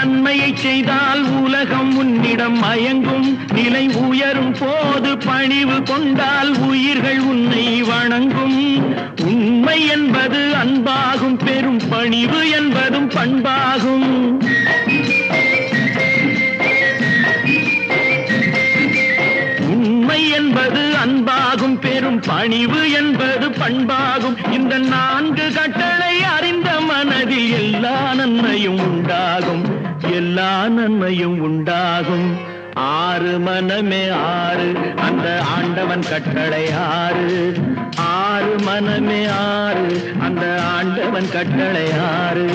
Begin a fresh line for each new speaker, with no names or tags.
நன்மையை செய்தால் உலகம் உன்னிடம் மயங்கும். நிலை உயரும் போது பணிவு கொண்டால் உயிர்கள் உன்னை வணங்கும். உண்மை என்பது அன்பாகும், பெரும் பணிவு என்பதும் பண்பாகும். உண்மை என்பது அன்பாகும், பெரும் பணிவு என்பது பண்பாகும். இந்த 4 கட்டளை அறிந்த மனதில் எல்லா நன்மையும் உண்டாகும், எல்லா நன்மையும் உண்டாகும். 6 மனமே 6, அந்த ஆண்டவன் கட்டளை 6. 6 மனமே 6, அந்த ஆண்டவன் கட்டளை 6.